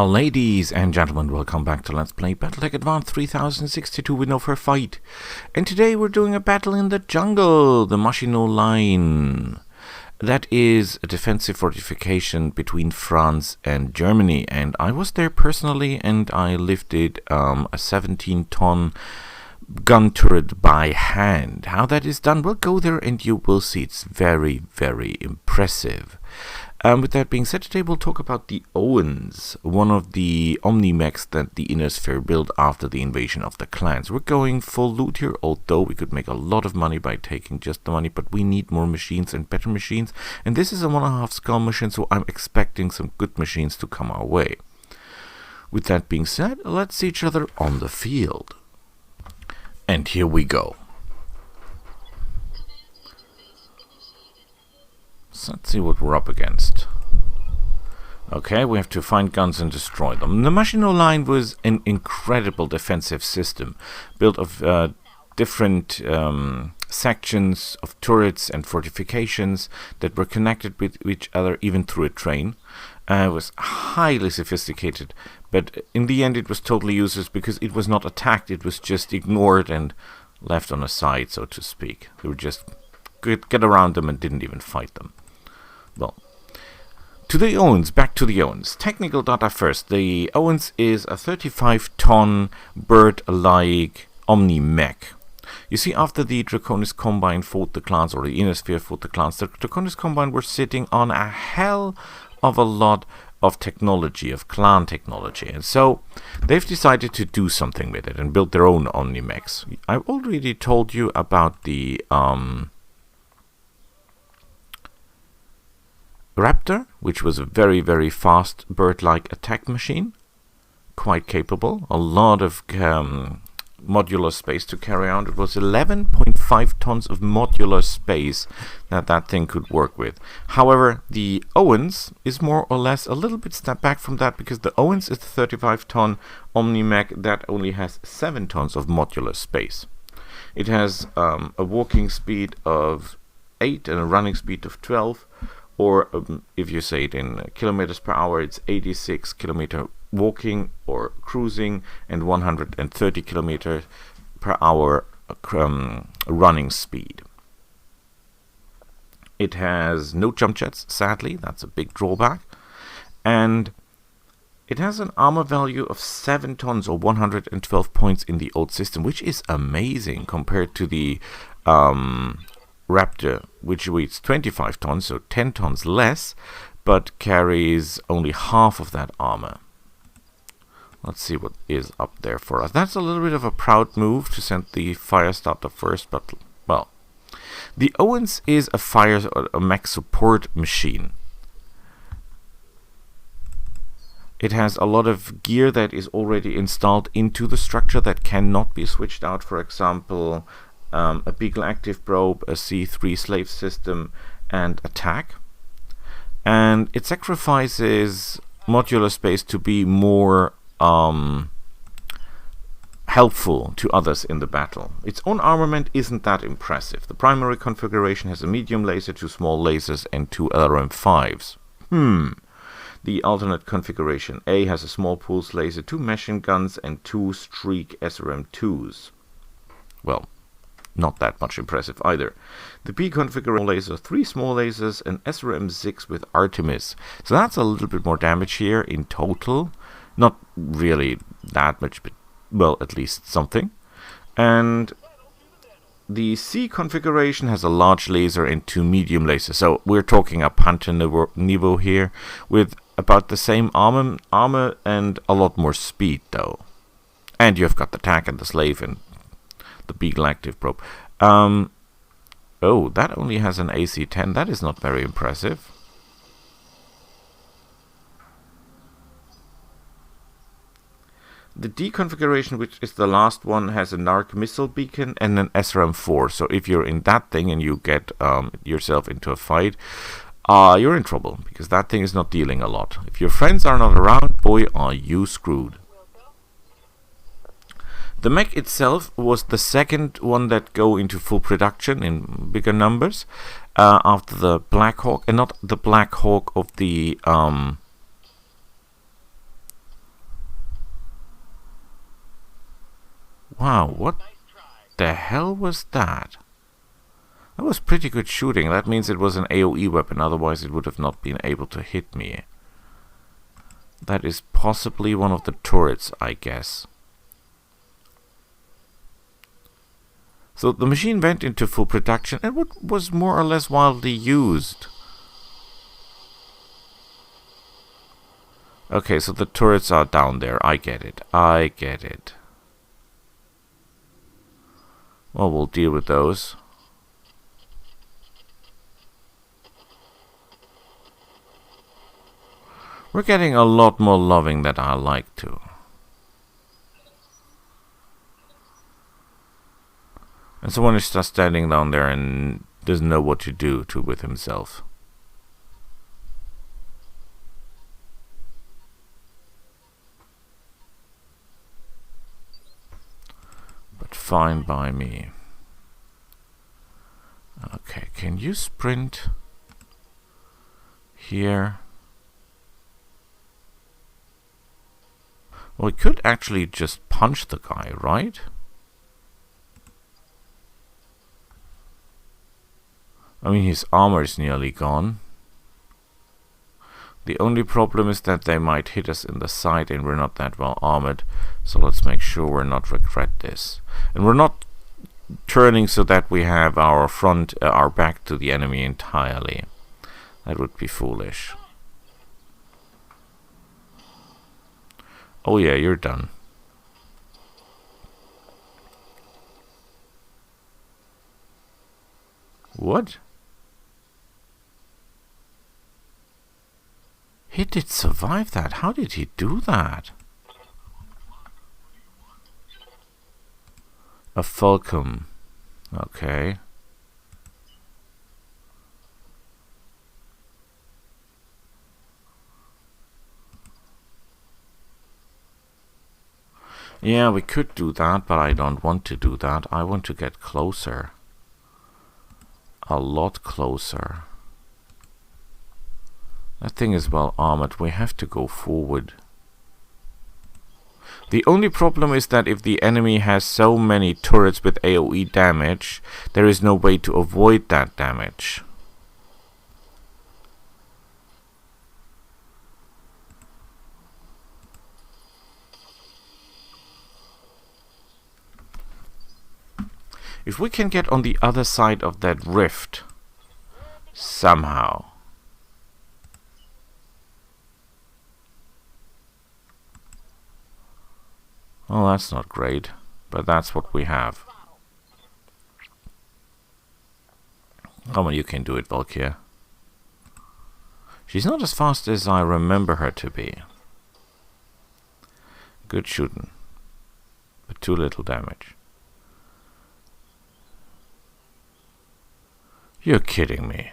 Ladies and gentlemen, welcome back to Let's Play BattleTech Advanced 3062 with no fair fight. And today we're doing a battle in the jungle, the Maginot Line. That is a defensive fortification between France and Germany. And I was there personally and I lifted a 17-ton gun turret by hand. How that is done, we'll go there and you will see. It's very, very impressive. With that being said, today we'll talk about the Owens, one of the Omni-mechs that the Inner Sphere built after the invasion of the clans. We're going full loot here, although we could make a lot of money by taking just the money, but we need more machines and better machines. And this is a 1.5 skull mission, so I'm expecting some good machines to come our way. With that being said, let's see each other on the field. And here we go. So let's see what we're up against. Okay, we have to find guns and destroy them. The Maginot Line was an incredible defensive system, built of different sections of turrets and fortifications that were connected with each other, even through a train. It was highly sophisticated, but in the end it was totally useless because it was not attacked, it was just ignored and left on a side, so to speak. We would just get around them and didn't even fight them. Well, to the Owens, back to the Owens. Technical data first. The Owens is a 35-ton bird-like Omni-mech. You see, after the Draconis Combine fought the clans, or the Inner Sphere fought the clans, the Draconis Combine were sitting on a hell of a lot of technology, of clan technology. And so they've decided to do something with it and build their own Omni-mechs. I've already told you about the Raptor, which was a very, very fast bird-like attack machine. Quite capable. A lot of modular space to carry on. It was 11.5 tons of modular space that thing could work with. However, the Owens is more or less a little bit step back from that, because the Owens is the 35-ton Omni-mech that only has 7 tons of modular space. It has a walking speed of 8 and a running speed of 12. Or if you say it in kilometers per hour, it's 86 kilometer walking or cruising and 130 kilometers per hour running speed. It has no jump jets, sadly. That's a big drawback. And it has an armor value of 7 tons or 112 points in the old system, which is amazing compared to the Raptor, which weighs 25 tons, so 10 tons less, but carries only half of that armor. Let's see what is up there for us. That's a little bit of a proud move to send the fire starter first, but, well, the Owens is a mech support machine. It has a lot of gear that is already installed into the structure that cannot be switched out. For example, a Beagle active probe, a C3 slave system, and attack. And it sacrifices modular space to be more helpful to others in the battle. Its own armament isn't that impressive. The primary configuration has a medium laser, 2 small lasers, and 2 LRM-5s. The alternate configuration A has a small pulse laser, 2 machine guns, and 2 streak SRM-2s. Well, not that much impressive either. The B configuration laser, 3 small lasers, and SRM-6 with Artemis. So that's a little bit more damage here in total. Not really that much, but, well, at least something. And the C configuration has a large laser and 2 medium lasers. So we're talking a Panther niveau here, with about the same armor and a lot more speed, though. And you've got the attack and the slave and the Beagle active probe. Oh, that only has an AC-10. That is not very impressive. The D configuration, which is the last one, has a NARC missile beacon and an SRM-4. So if you're in that thing and you get yourself into a fight, you're in trouble, because that thing is not dealing a lot. If your friends are not around, boy, are you screwed. The mech itself was the second one that go into full production in bigger numbers after the Black Hawk, and not the Black Hawk of the Wow, what the hell was that? That was pretty good shooting. That means it was an AoE weapon, otherwise it would have not been able to hit me. That is possibly one of the turrets, I guess. So the machine went into full production and was more or less widely used. Okay, so the turrets are down there. I get it. I get it. Well, we'll deal with those. We're getting a lot more loving than I like to. And someone is just standing down there and doesn't know what to do with himself. But fine by me. Okay, can you sprint here? Well, we could actually just punch the guy, right? I mean, his armor is nearly gone. The only problem is that they might hit us in the side and we're not that well armored. So let's make sure we're not regret this. And we're not turning so that we have our our back to the enemy entirely. That would be foolish. Oh yeah, you're done. What? He did survive that. How did he do that? A Falcon. Okay. Yeah, we could do that, but I don't want to do that. I want to get closer. A lot closer. That thing is well armored. We have to go forward. The only problem is that if the enemy has so many turrets with AoE damage, there is no way to avoid that damage. If we can get on the other side of that rift, somehow. Well, that's not great, but that's what we have. Come on, you can do it, Valkyria. She's not as fast as I remember her to be. Good shooting, but too little damage. You're kidding me.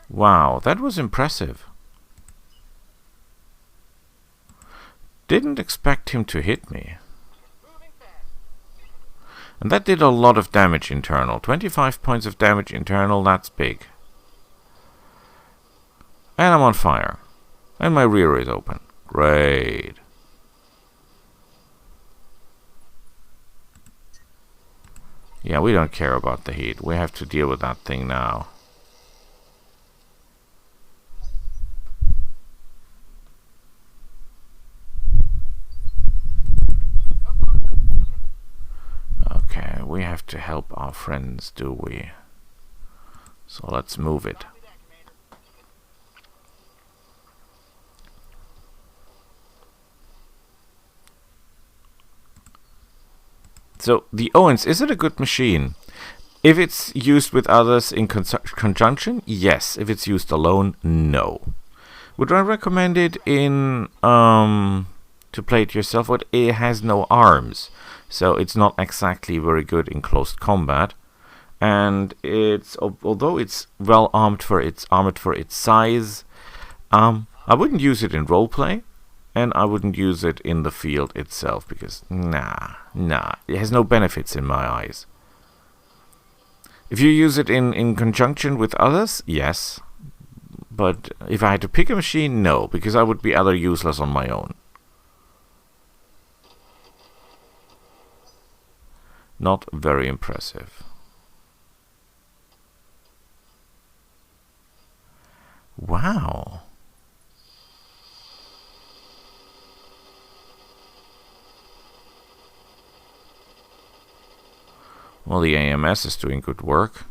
Wow, that was impressive. Didn't expect him to hit me. And that did a lot of damage internal. 25 points of damage internal, that's big. And I'm on fire. And my rear is open. Great. Yeah, we don't care about the heat. We have to deal with that thing now. Okay, we have to help our friends, do we? So let's move it. So, the Owens, is it a good machine? If it's used with others in conjunction, yes. If it's used alone, no. Would I recommend it in to play it yourself? But it has no arms, so it's not exactly very good in close combat. And it's although it's well armed for its size, I wouldn't use it in roleplay. And I wouldn't use it in the field itself because, nah, it has no benefits in my eyes. If you use it in conjunction with others, yes. But if I had to pick a machine, no, because I would be utterly useless on my own. Not very impressive. Wow. Well, the AMS is doing good work.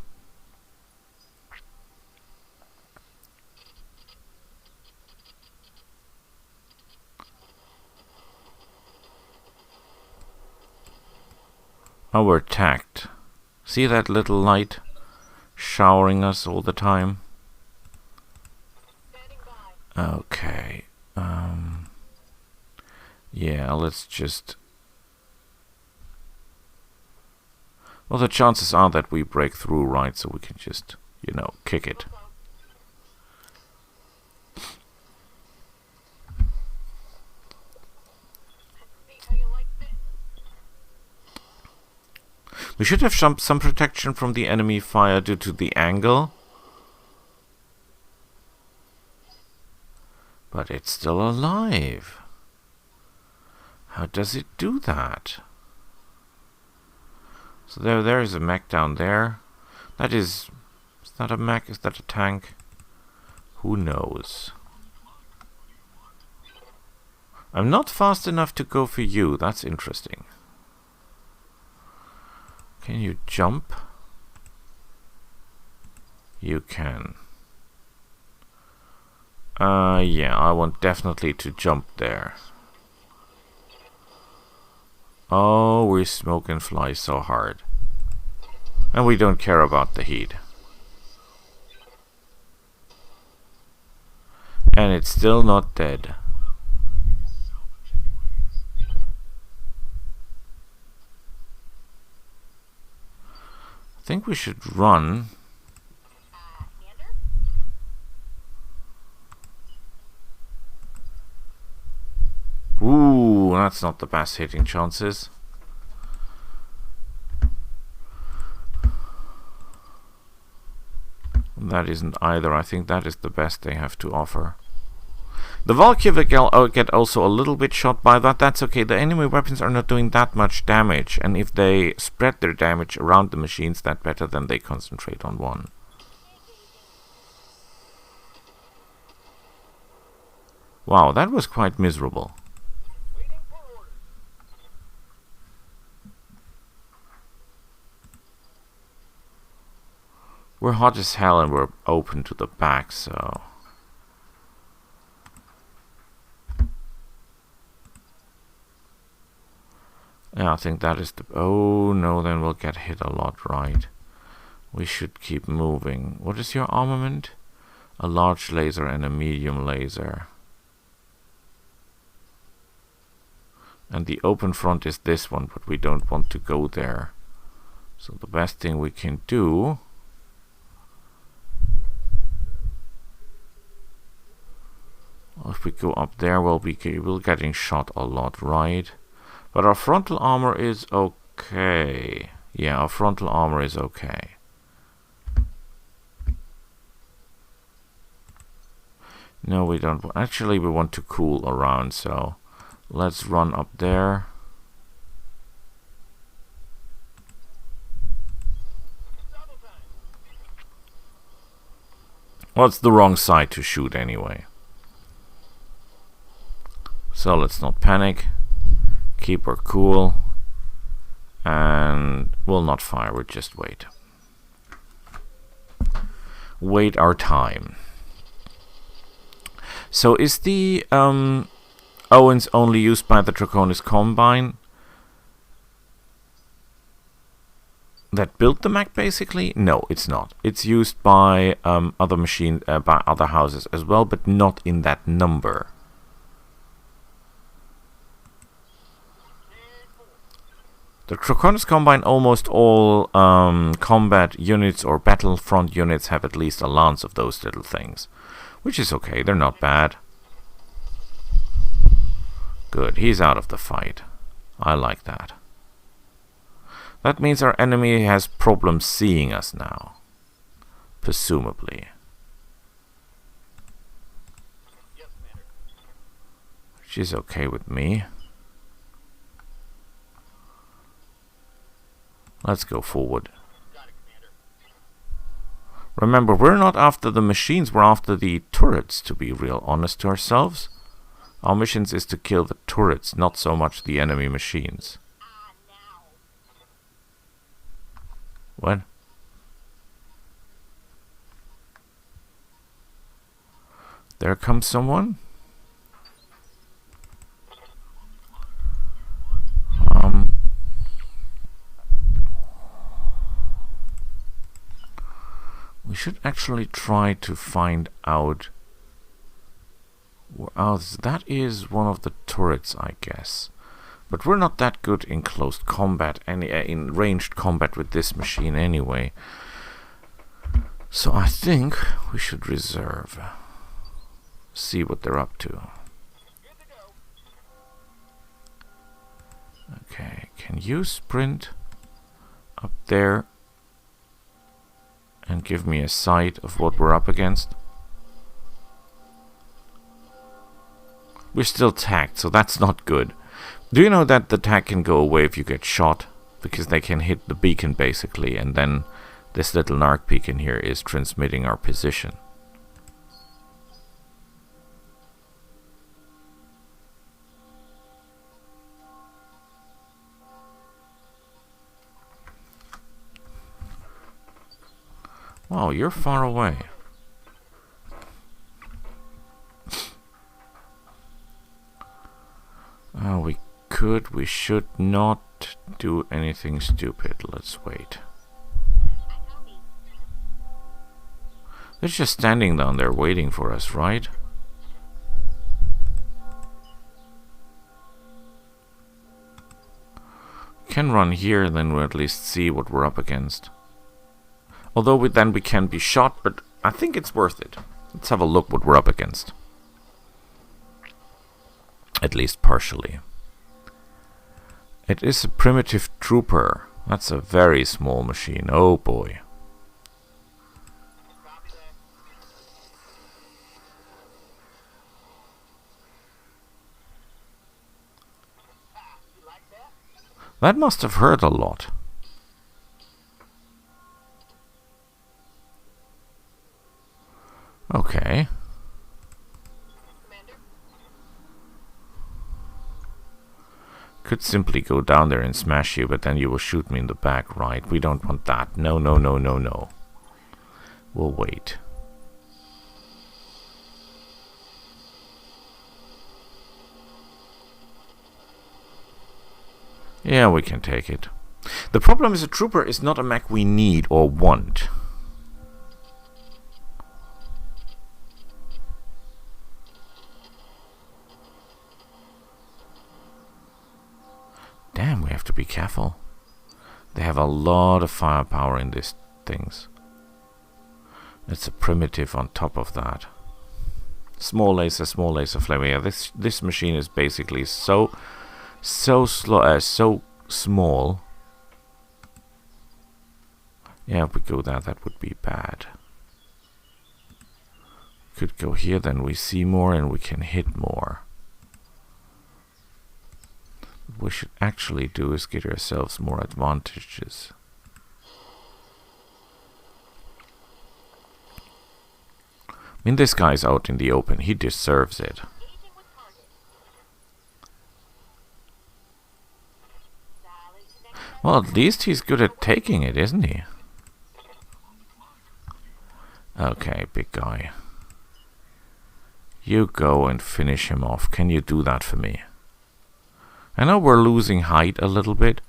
Oh, we're attacked. See that little light showering us all the time? Okay. Yeah, let's just... Well, the chances are that we break through, right? So we can just, you know, kick it. We should have some protection from the enemy fire due to the angle. But it's still alive. How does it do that? So there is a mech down there. That is that a mech? Is that a tank? Who knows? I'm not fast enough to go for you. That's interesting. Can you jump? You can. Yeah, I want definitely to jump there. Oh, we smoke and fly so hard. And we don't care about the heat. And it's still not dead. I think we should run. Ooh, that's not the best hitting chances. That isn't either. I think that is the best they have to offer. The Valkyrie get also a little bit shot by that. That's okay. The enemy weapons are not doing that much damage. And if they spread their damage around the machines, that better than they concentrate on one. Wow, that was quite miserable. We're hot as hell and we're open to the back, so... Yeah, I think that is the... Oh, no, then we'll get hit a lot, right? We should keep moving. What is your armament? A large laser and a medium laser. And the open front is this one, but we don't want to go there. So the best thing we can do... If we go up there, we'll be getting shot a lot, right? But our frontal armor is okay. Yeah, our frontal armor is okay. No, we don't. Actually, we want to cool around, so let's run up there. Well, it's the wrong side to shoot anyway. So let's not panic. Keep her cool. And we'll not fire, we'll just wait. Wait our time. So is the Owens only used by the Draconis Combine that built the mech basically? No, it's not. It's used by other machines, by other houses as well, but not in that number. The Draconis Combine, almost all combat units or battlefront units have at least a lance of those little things. Which is okay, they're not bad. Good, he's out of the fight. I like that. That means our enemy has problems seeing us now. Presumably. She's okay with me. Let's go forward. Remember, we're not after the machines, we're after the turrets, to be real honest to ourselves. Our mission is to kill the turrets, not so much the enemy machines. What? There comes someone? We should actually try to find out. Oh, that is one of the turrets, I guess. But we're not that good in close combat, in ranged combat with this machine anyway. So I think we should reserve. See what they're up to. Okay, can you sprint up there and give me a sight of what we're up against? We're still tagged, so that's not good. Do you know that the tag can go away if you get shot? Because they can hit the beacon basically, and then this little narc beacon here is transmitting our position. Wow, you're far away. We should not do anything stupid. Let's wait. They're just standing down there waiting for us, right? Can run here, then we'll at least see what we're up against. Although we can be shot, but I think it's worth it. Let's have a look what we're up against. At least partially. It is a primitive trooper. That's a very small machine. Oh boy. That must have hurt a lot. Okay. Could simply go down there and smash you, but then you will shoot me in the back, right? We don't want that. No, no, no, no, no. We'll wait. Yeah, we can take it. The problem is a trooper is not a mech we need or want. Damn, we have to be careful. They have a lot of firepower in these things. It's a primitive on top of that. Small laser flame. Yeah, this machine is basically so slow, so small. Yeah, if we go there, that would be bad. Could go here, then we see more and we can hit more. What we should actually do is get ourselves more advantages. I mean, this guy's out in the open. He deserves it. Well, at least he's good at taking it, isn't he? Okay, big guy. You go and finish him off. Can you do that for me? I know we're losing height a little bit.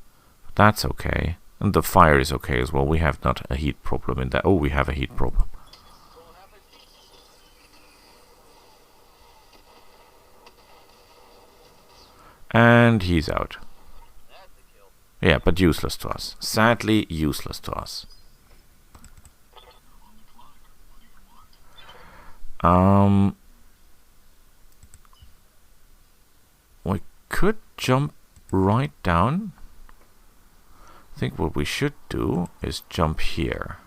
But that's okay. And the fire is okay as well. We have not a heat problem in that. Oh, we have a heat problem. And he's out. Yeah, but useless to us. Sadly, useless to us. We could jump right down. I think what we should do is jump here.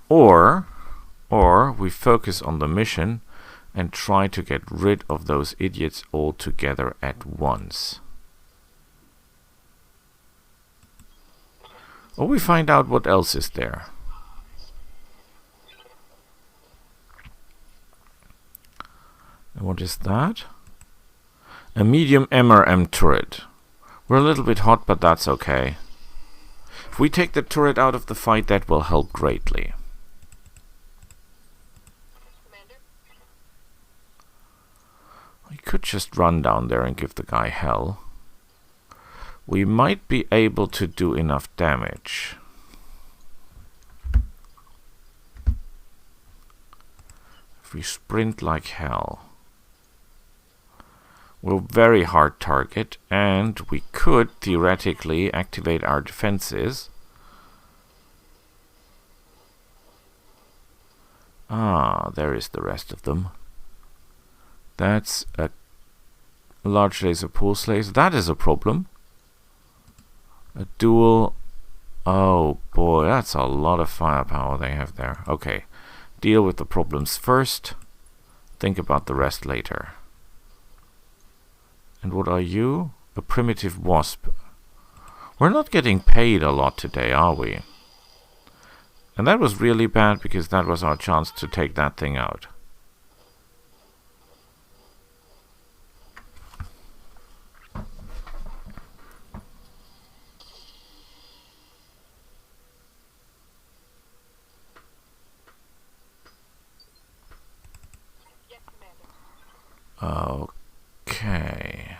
Or we focus on the mission and try to get rid of those idiots all together at once. Or we find out what else is there. And what is that? A medium MRM turret. We're a little bit hot, but that's okay. If we take the turret out of the fight, that will help greatly. We could just run down there and give the guy hell. We might be able to do enough damage. If we sprint like hell. We're a very hard target, and we could theoretically activate our defenses. Ah, there is the rest of them. That's a large laser pulse laser. That is a problem. A dual... Oh boy, that's a lot of firepower they have there. Okay, deal with the problems first. Think about the rest later. And what are you? A primitive wasp. We're not getting paid a lot today, are we? And that was really bad, because that was our chance to take that thing out. Okay.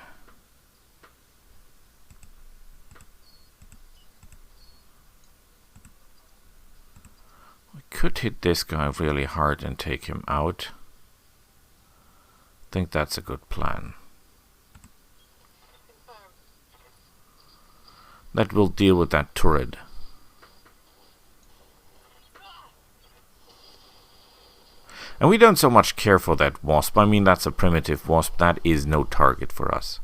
We could hit this guy really hard and take him out. I think that's a good plan. That will deal with that turret. And we don't so much care for that wasp. I mean, that's a primitive wasp. That is no target for us.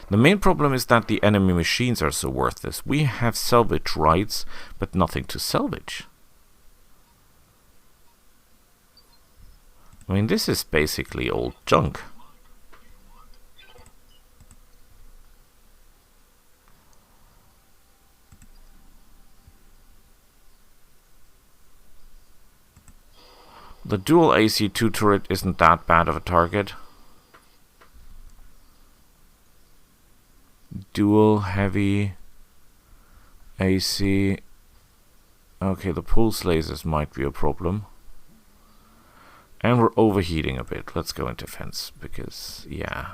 The main problem is that the enemy machines are so worthless. We have salvage rights, but nothing to salvage. I mean, this is basically old junk. The dual AC2 turret isn't that bad of a target. Dual heavy AC. Okay, the pulse lasers might be a problem. And we're overheating a bit. Let's go into defense, because, yeah.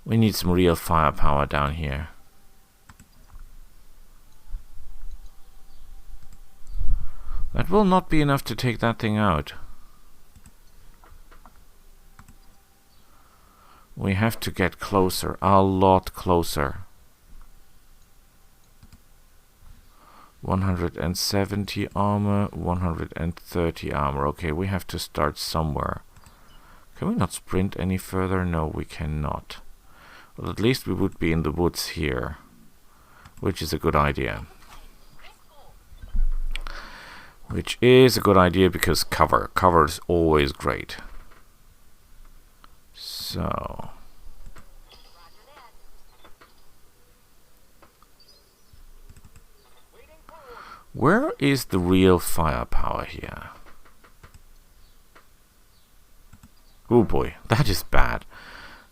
We need some real firepower down here. That will not be enough to take that thing out. We have to get closer, a lot closer. 170 armor, 130 armor. Okay, we have to start somewhere. Can we not sprint any further? No, we cannot. Well, at least we would be in the woods here, which is a good idea. Which is a good idea because cover. Cover is always great. So... where is the real firepower here? Oh boy, that is bad.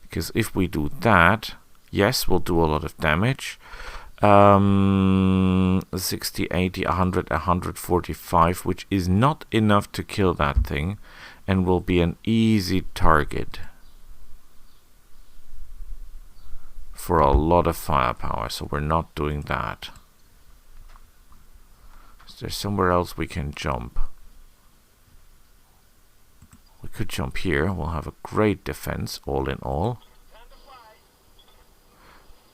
Because if we do that, yes, we'll do a lot of damage. 60, 80, 100, 145, which is not enough to kill that thing, and will be an easy target for a lot of firepower, so we're not doing that. Is there somewhere else we can jump? We could jump here. We'll have a great defense, all in all.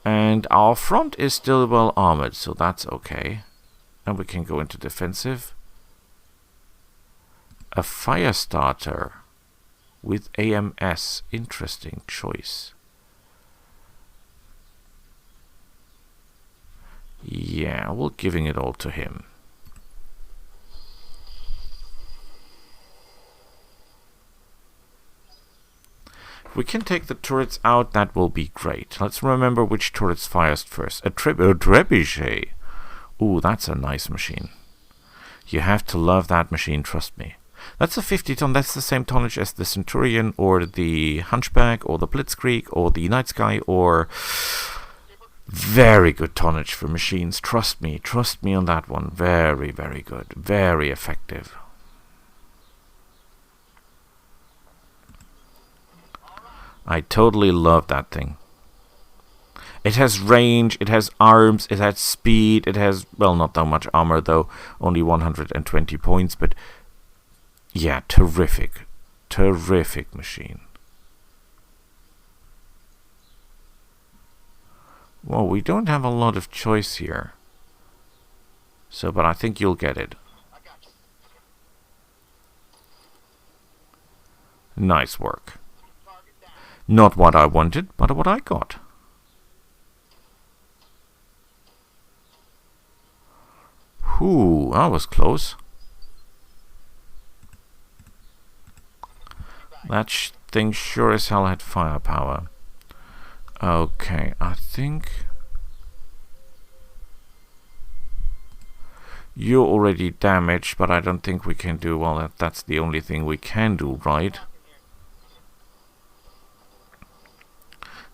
And our front is still well armored, so that's okay. And we can go into defensive. A fire starter. with AMS. Interesting choice. Yeah, we're giving it all to him. If we can take the turrets out, that will be great. Let's remember which turrets fires first. A trebuchet. Ooh, that's a nice machine. You have to love that machine, trust me. That's a 50 ton. That's the same tonnage as the Centurion or the Hunchback or the Blitzkrieg or the Night Sky, or very good tonnage for machines. Trust me on that one. Very, very good. Very effective. I totally love that thing. It has range, it has arms, it has speed, it has, well, not that much armor though, only 120 points, but yeah, terrific. Terrific machine. Well, we don't have a lot of choice here. So, but I think you'll get it. Nice work. Not what I wanted, but what I got. Ooh, that was close. That thing sure as hell had firepower. Okay, I think you're already damaged, but I don't think we can do, well, that's the only thing we can do, right?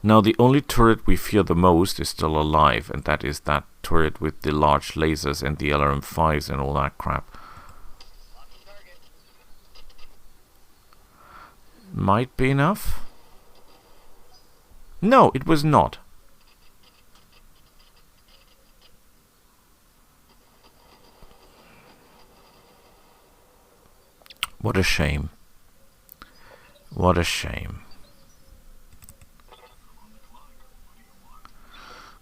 Now, the only turret we fear the most is still alive, and that is that turret with the large lasers and the LRM-5s and all that crap. Might be enough? No, it was not. What a shame. What a shame.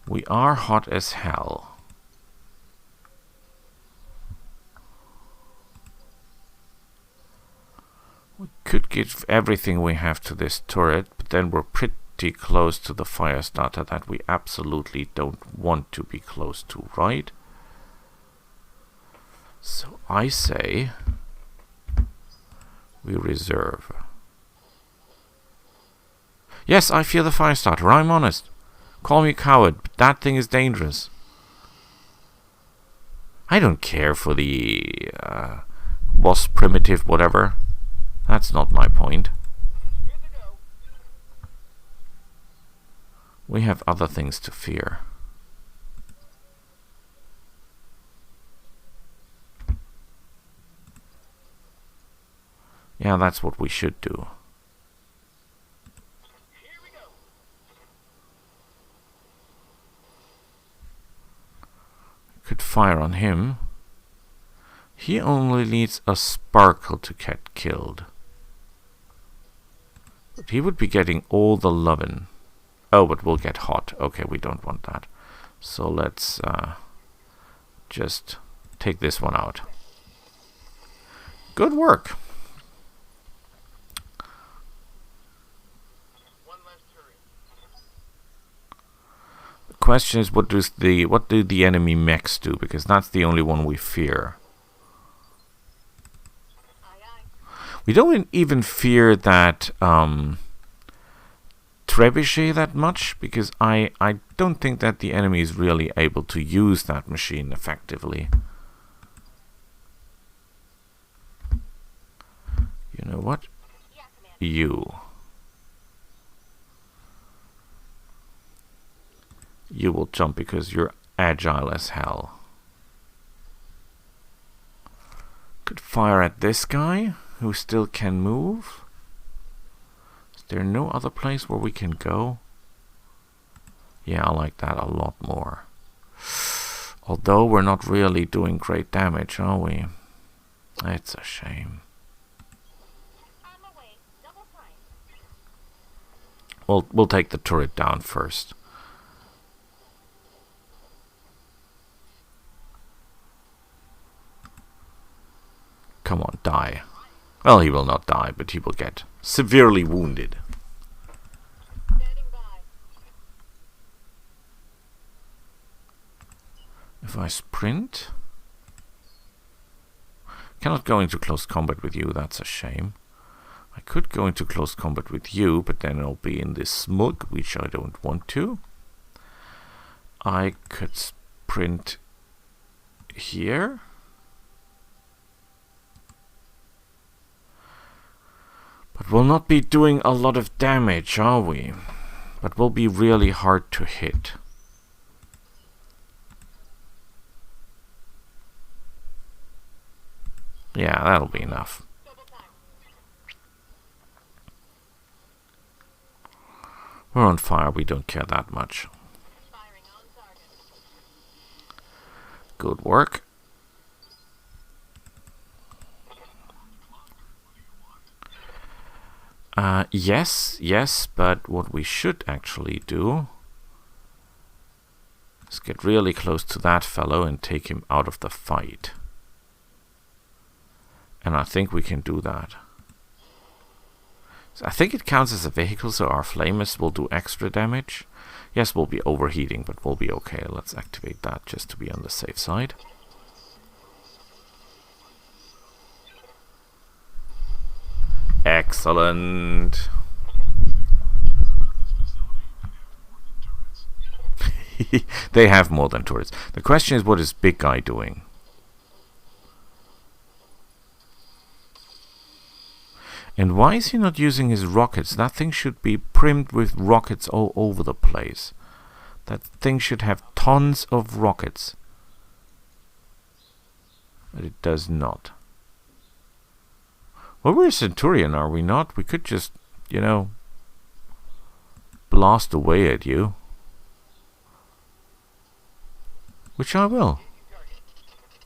We are hot as hell. We could give everything we have to this turret, but then we're pretty close to the fire starter that we absolutely don't want to be close to, right? So I say we reserve. Yes, I fear the fire starter, I'm honest. Call me a coward, but that thing is dangerous. I don't care for the wasp primitive whatever. That's not my point. We have other things to fear. Yeah, that's what we should do. Could fire on him. He only needs a sparkle to get killed. But he would be getting all the lovin'. Oh, but we'll get hot. Okay, we don't want that. So let's just take this one out. Good work. The question is, what do the enemy mechs do? Because that's the only one we fear. We don't even fear that trebuchet that much, because I don't think that the enemy is really able to use that machine effectively. You know what? You will jump because you're agile as hell. Could fire at this guy who still can move. Is there no other place where we can go? Yeah, I like that a lot more. Although we're not really doing great damage, are we? It's a shame. We'll take the turret down first. Come on, die. Well, he will not die, but he will get severely wounded. If I sprint... Cannot go into close combat with you, that's a shame. I could go into close combat with you, but then I'll be in this smug, which I don't want to. I could sprint here. But we'll not be doing a lot of damage, are we? But we'll be really hard to hit. Yeah, that'll be enough. We're on fire, we don't care that much. Good work. Yes, but what we should actually do is get really close to that fellow and take him out of the fight. And I think we can do that. So I think it counts as a vehicle, so our flamers will do extra damage. Yes, we'll be overheating, but we'll be okay. Let's activate that just to be on the safe side. Excellent. They have more than turrets. The question is, what is big guy doing? And why is he not using his rockets? That thing should be primed with rockets all over the place. That thing should have tons of rockets. But it does not. Well, we're a Centurion, are we not? We could just, you know, blast away at you. Which I will.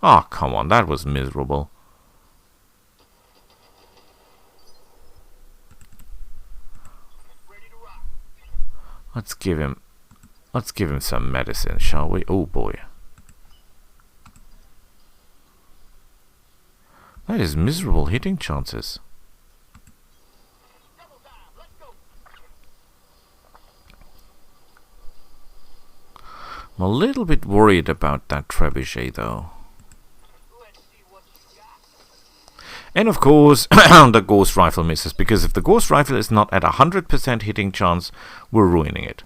Oh, come on, that was miserable. Let's give him some medicine, shall we? Oh boy. That is miserable hitting chances. I'm a little bit worried about that trebuchet though. And of course, the Ghost Rifle misses, because if the Ghost Rifle is not at 100% hitting chance, we're ruining it.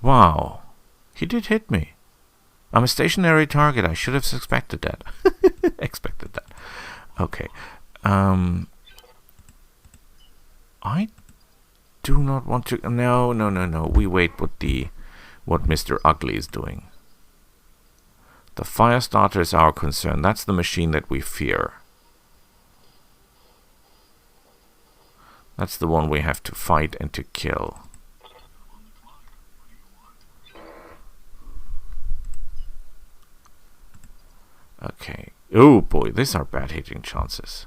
Wow, he did hit me. I'm a stationary target, I should have suspected that. Expected that. Okay. I do not want to... No. We wait what Mr. Ugly is doing. The fire starter is our concern. That's the machine that we fear. That's the one we have to fight and to kill. Okay. Oh boy, these are bad hitting chances.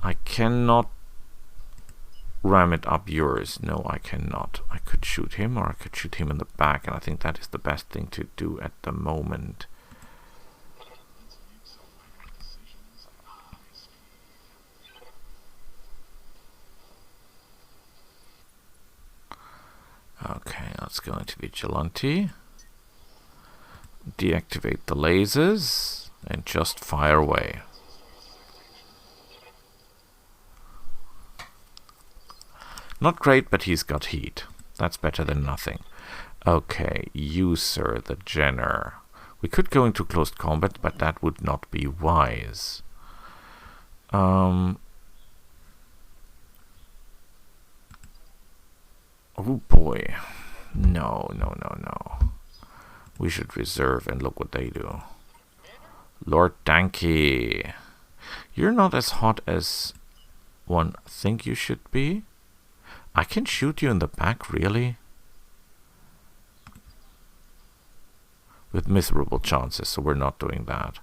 I cannot ram it up yours. No, I cannot. I could shoot him, or I could shoot him in the back, and I think that is the best thing to do at the moment. Okay, let's go into Vigilante. Deactivate the lasers and just fire away. Not great, but he's got heat. That's better than nothing. Okay, you, sir, the Jenner. We could go into close combat, but that would not be wise. Oh boy. No. We should reserve and look what they do. Lord Danky. You're not as hot as one think you should be. I can shoot you in the back, really? With miserable chances, so we're not doing that.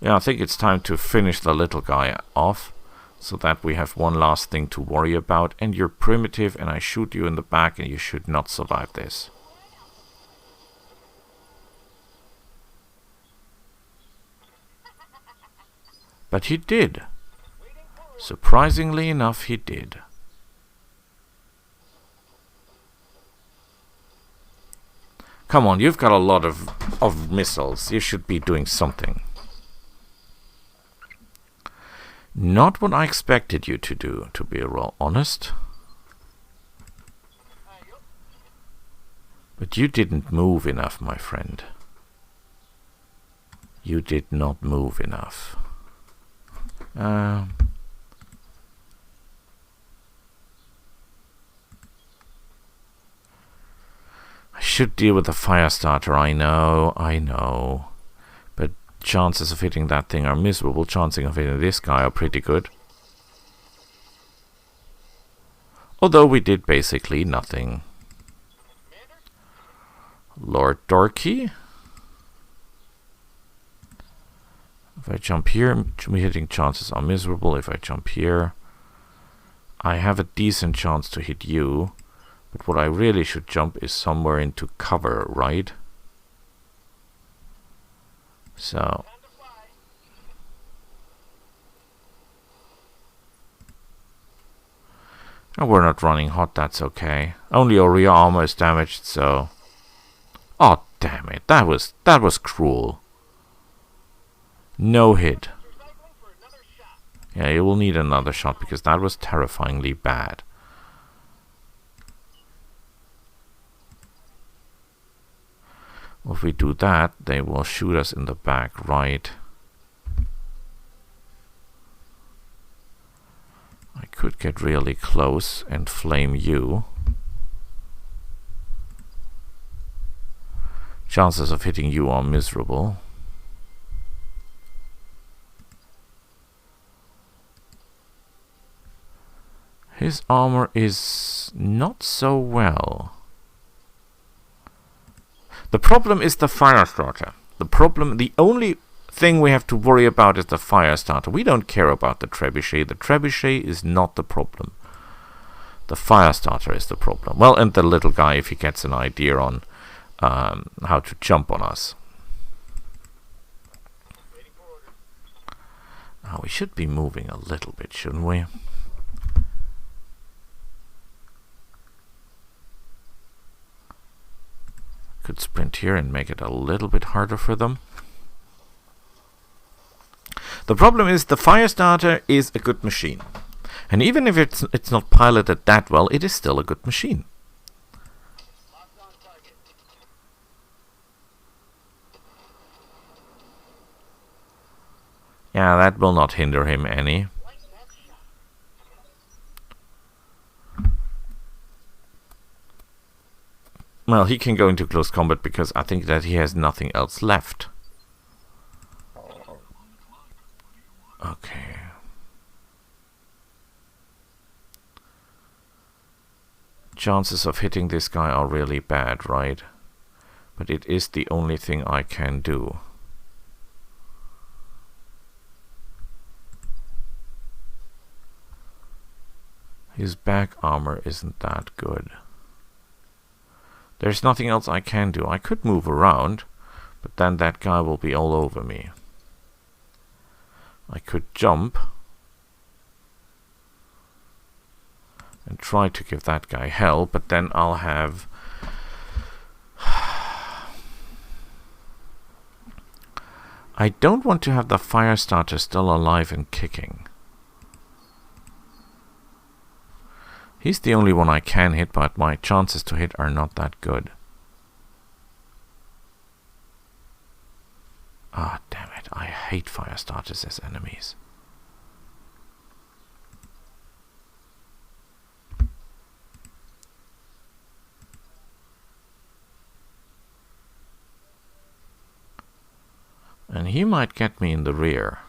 Yeah, I think it's time to finish the little guy off, so that we have one last thing to worry about. And you're primitive, and I shoot you in the back, and you should not survive this. But he did. Surprisingly enough, he did. Come on, you've got a lot of missiles. You should be doing something. Not what I expected you to do, to be real honest. But you didn't move enough, my friend. You did not move enough. I should deal with the fire starter, I know. But chances of hitting that thing are miserable. Chances of hitting this guy are pretty good. Although we did basically nothing. Lord Dorky. If I jump here, hitting chances are miserable. If I jump here, I have a decent chance to hit you. But what I really should jump is somewhere into cover, right? So... oh, we're not running hot, that's okay. Only our rear armor is damaged, so... oh, damn it. That was cruel. No hit. Yeah, you will need another shot, because that was terrifyingly bad. If we do that, they will shoot us in the back, right? I could get really close and flame you. Chances of hitting you are miserable. His armor is not so well. The problem is the fire starter. The only thing we have to worry about is the fire starter. We don't care about the trebuchet. The trebuchet is not the problem. The fire starter is the problem. Well, and the little guy, if he gets an idea on how to jump on us. Oh, we should be moving a little bit, shouldn't we? Could sprint here and make it a little bit harder for them. The problem is the fire starter is a good machine. And even if it's not piloted that well, it is still a good machine. Yeah, that will not hinder him any. Well, he can go into close combat because I think that he has nothing else left. Okay. Chances of hitting this guy are really bad, right? But it is the only thing I can do. His back armor isn't that good. There's nothing else I can do. I could move around, but then that guy will be all over me. I could jump and try to give that guy hell, but then I'll have... I don't want to have the fire starter still alive and kicking. He's the only one I can hit, but my chances to hit are not that good. Ah, damn it. I hate fire starters as enemies. And he might get me in the rear.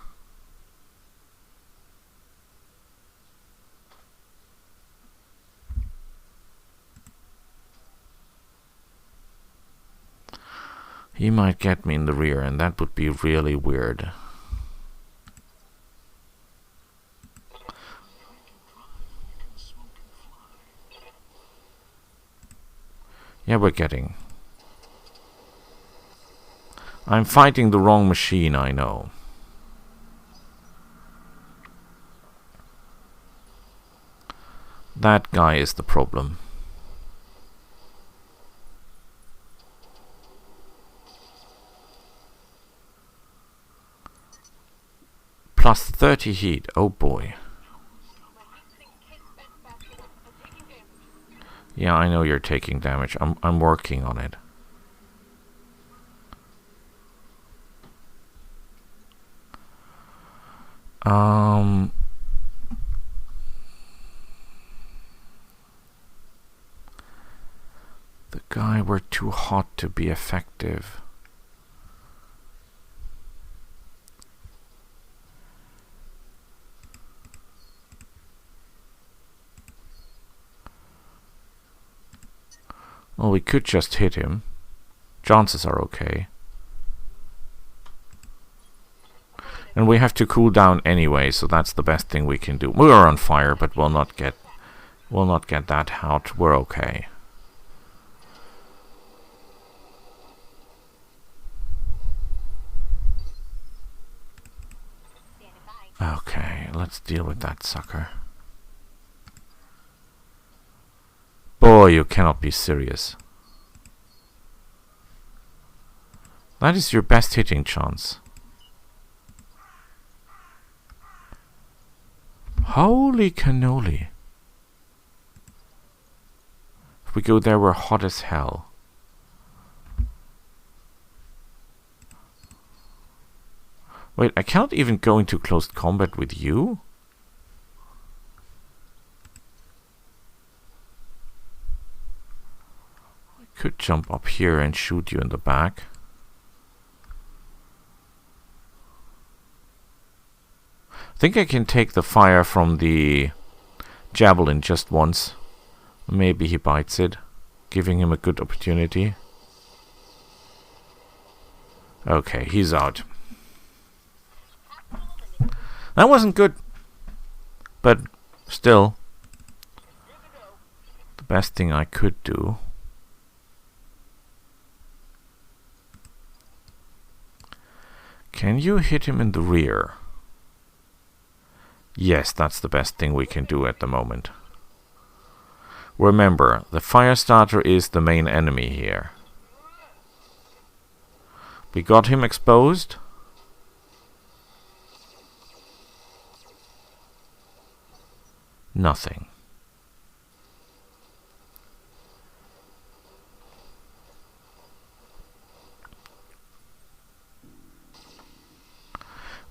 He might get me in the rear, and that would be really weird. Yeah, we're getting... I'm fighting the wrong machine, I know. That guy is the problem. Plus 30 heat, oh boy. Yeah, I know you're taking damage. I'm working on it. The guy were too hot to be effective. Well, we could just hit him. Chances are okay. And we have to cool down anyway, so that's the best thing we can do. We are on fire, but we'll not get that out. We're okay. Okay, let's deal with that sucker. Boy, you cannot be serious. That is your best hitting chance. Holy cannoli. If we go there, we're hot as hell. Wait, I cannot even go into close combat with you? I could jump up here and shoot you in the back. I think I can take the fire from the javelin just once. Maybe he bites it, giving him a good opportunity. Okay, he's out. That wasn't good, but still the best thing I could do. Can you hit him in the rear? Yes, that's the best thing we can do at the moment. Remember, the fire starter is the main enemy here. We got him exposed. Nothing.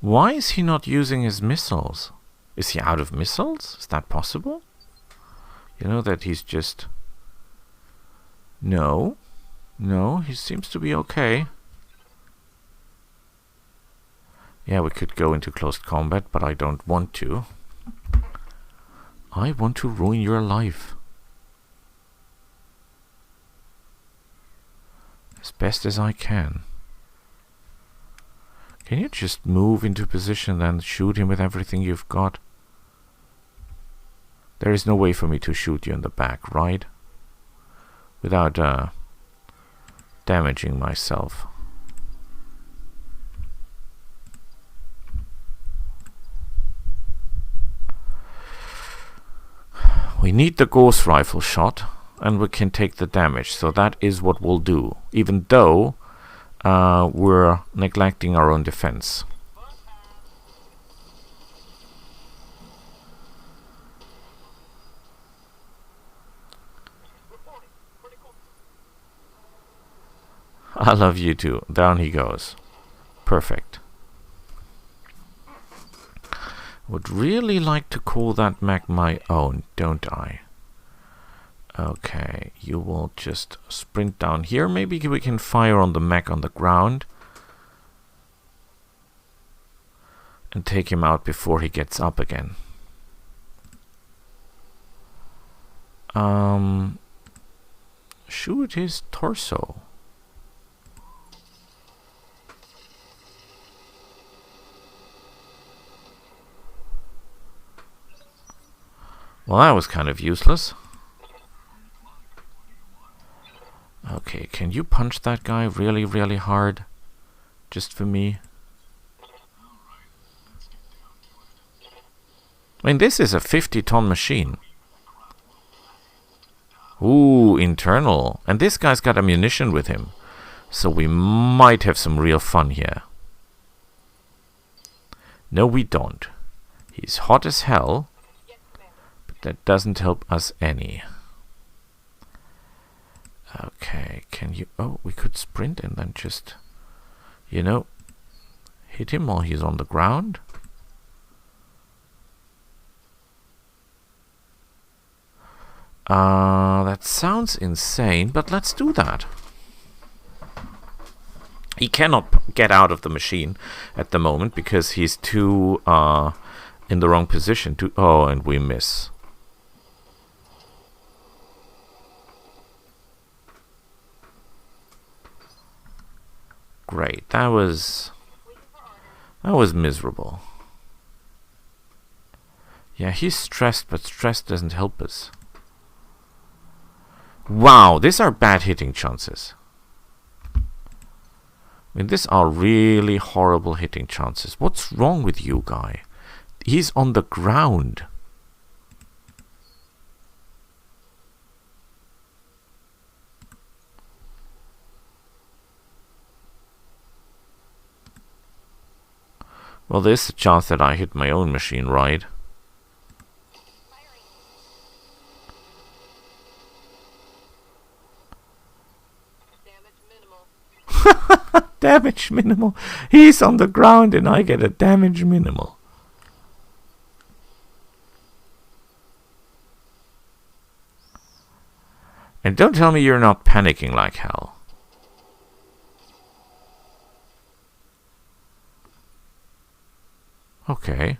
Why is he not using his missiles? Is he out of missiles? Is that possible? You know that he's just... No. No, he seems to be okay. Yeah, we could go into close combat, but I don't want to. I want to ruin your life. As best as I can. Can you just move into position and shoot him with everything you've got? There is no way for me to shoot you in the back, right? Without damaging myself. We need the ghost rifle shot, and we can take the damage, so that is what we'll do, even though we're neglecting our own defense. I love you too. Down he goes. Perfect. Would really like to call that mech my own, don't I? Okay, you will just sprint down here. Maybe we can fire on the mech on the ground and take him out before he gets up again. Shoot his torso. Well, that was kind of useless. can you punch that guy really, really hard? Just for me? I mean, this is a 50-ton machine. Ooh, internal. And this guy's got ammunition with him. So we might have some real fun here. No, we don't. He's hot as hell. But that doesn't help us any. Okay, can you... Oh, we could sprint and then just... You know... Hit him while he's on the ground. That sounds insane, but let's do that. He cannot get out of the machine at the moment because he's too in the wrong position. Oh, and we miss. Great. That was miserable. Yeah, he's stressed, but stress doesn't help us. Wow, these are bad hitting chances. I mean, these are really horrible hitting chances. What's wrong with you, guy? He's on the ground. Well, there's a chance that I hit my own machine right. Damage minimal. He's on the ground and I get a damage minimal. And don't tell me you're not panicking like hell. Okay.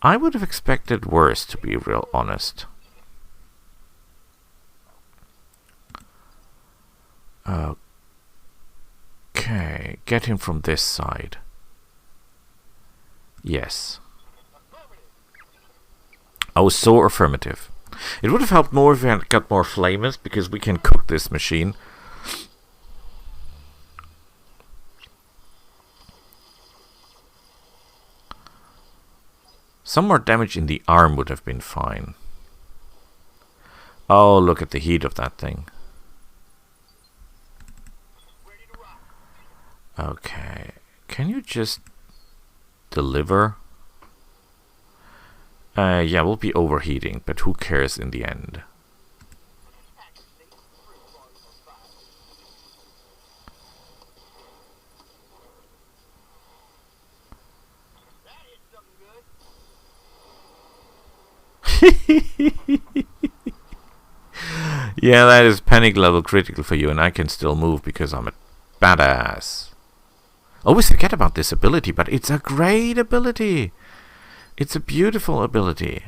I would have expected worse, to be real honest. Okay, get him from this side. Yes. Oh, so affirmative. It would have helped more if we had got more flamers, because we can cook this machine. Some more damage in the arm would have been fine. Oh, look at the heat of that thing. Okay, can you just deliver? Yeah, we'll be overheating, but who cares in the end? Yeah, that is panic level critical for you, and I can still move because I'm a badass. Always forget about this ability, but it's a great ability. It's a beautiful ability.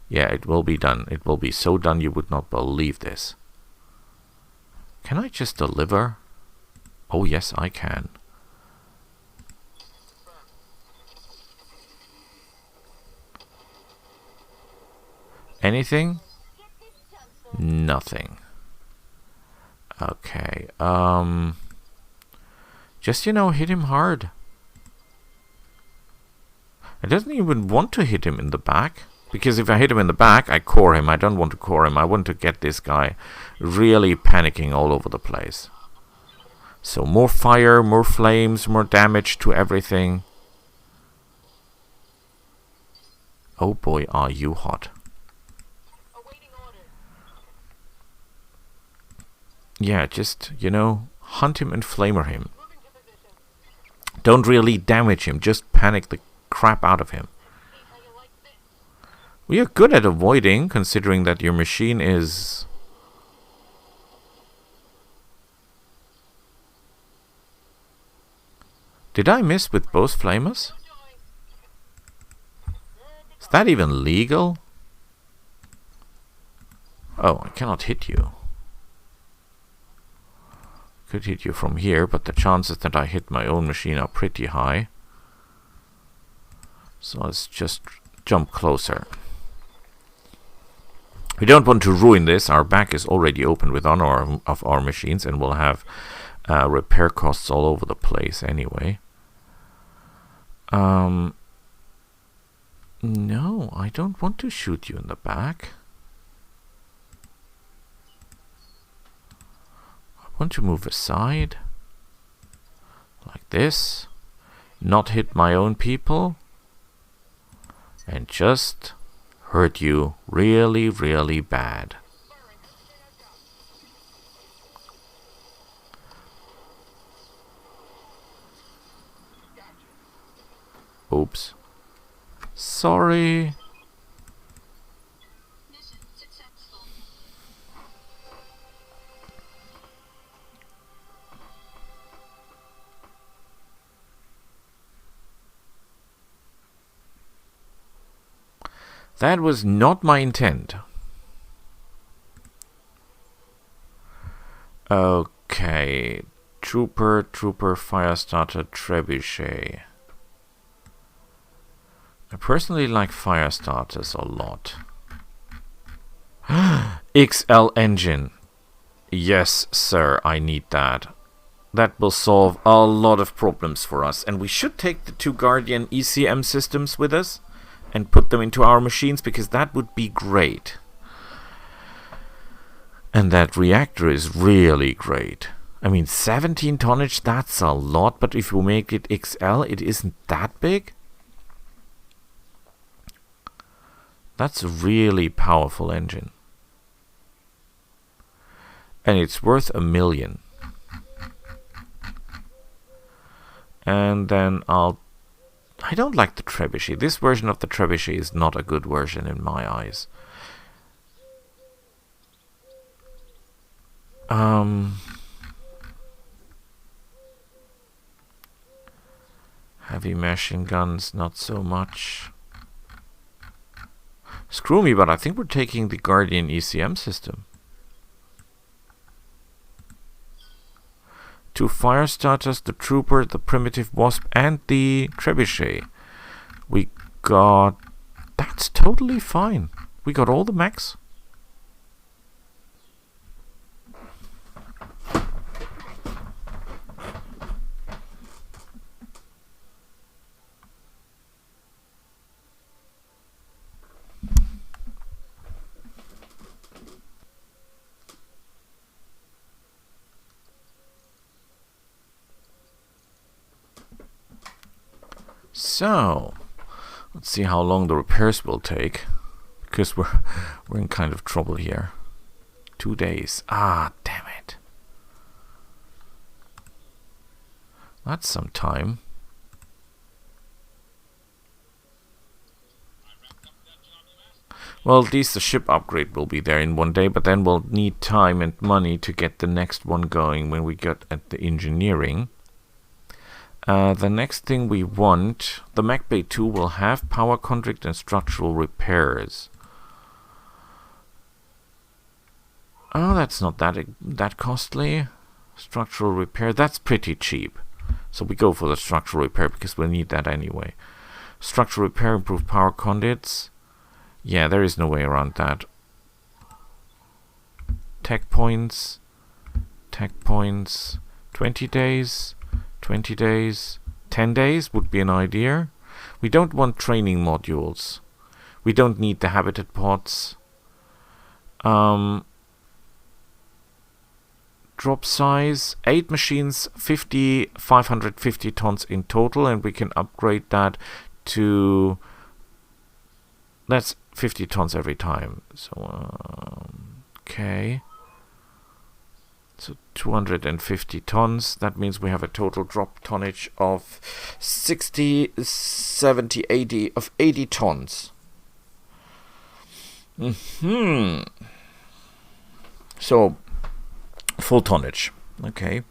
Yeah, it will be done. It will be so done you would not believe this. Can I just deliver? Oh yes, I can. Anything? Nothing. Okay, just, you know, hit him hard. I don't even want to hit him in the back, because if I hit him in the back, I core him. I don't want to core him. I want to get this guy really panicking all over the place. So more fire, more flames, more damage to everything. Oh boy, are you hot. Yeah, just, you know, hunt him and flamer him. Don't really damage him, just panic the crap out of him. We are good at avoiding, considering that your machine is... Did I miss with both flamers? Is that even legal? Oh, I cannot hit you. Could hit you from here, but the chances that I hit my own machine are pretty high. So let's just jump closer. We don't want to ruin this. Our back is already open with one of our machines, and we'll have repair costs all over the place anyway. No, I don't want to shoot you in the back. I want to move aside. Like this. Not hit my own people. And just hurt you really, really bad. Oops. Sorry. That was not my intent. Okay. Trooper, Firestarter, Trebuchet. I personally like Firestarters a lot. XL engine. Yes, sir, I need that. That will solve a lot of problems for us. And we should take the 2 Guardian ECM systems with us and put them into our machines, because that would be great. And that reactor is really great. I mean, 17 tonnage, that's a lot, but if we make it XL, it isn't that big. That's a really powerful engine. And it's worth $1 million. And then I don't like the Trebuchet. This version of the Trebuchet is not a good version in my eyes. Heavy machine guns, not so much. Screw me, but I think we're taking the Guardian ECM system. 2 Firestarters, the Trooper, the Primitive Wasp, and the Trebuchet. We got... That's totally fine. We got all the mechs. So, let's see how long the repairs will take, because we're in kind of trouble here. 2 days. Ah, damn it. That's some time. Well, at least the ship upgrade will be there in 1 day, but then we'll need time and money to get the next one going when we get at the engineering. The next thing we want, the Mech Bay 2 will have power contract and structural repairs. Oh, that's not that costly. Structural repair, that's pretty cheap. So we go for the structural repair because we'll need that anyway. Structural repair, improve power conduits. Yeah, there is no way around that. Tech points. 20 days. 20 days, 10 days would be an idea. We don't want training modules. We don't need the habitat pods. Drop size, 8 machines, 550 tons in total, and we can upgrade that to... That's 50 tons every time. So, okay. So 250 tons. That means we have a total drop tonnage of 60, 70, 80 of 80 tons. So full tonnage. Okay.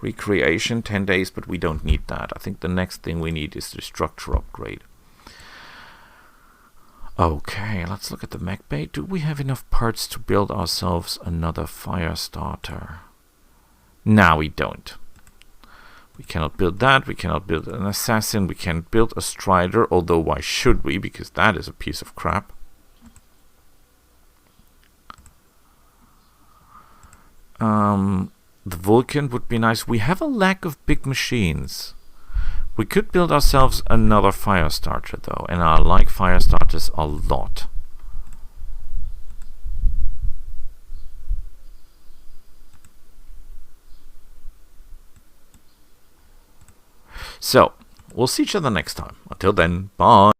Recreation 10 days, but we don't need that. I think the next thing we need is the structure upgrade. Okay, let's look at the mech bay. Do we have enough parts to build ourselves another Firestarter? No, we don't. We cannot build that. We cannot build an assassin. We can't build a strider, although why should we? Because that is a piece of crap. The Vulcan would be nice. We have a lack of big machines. We could build ourselves another fire starter though, and I like fire starters a lot. So, we'll see each other next time. Until then, bye.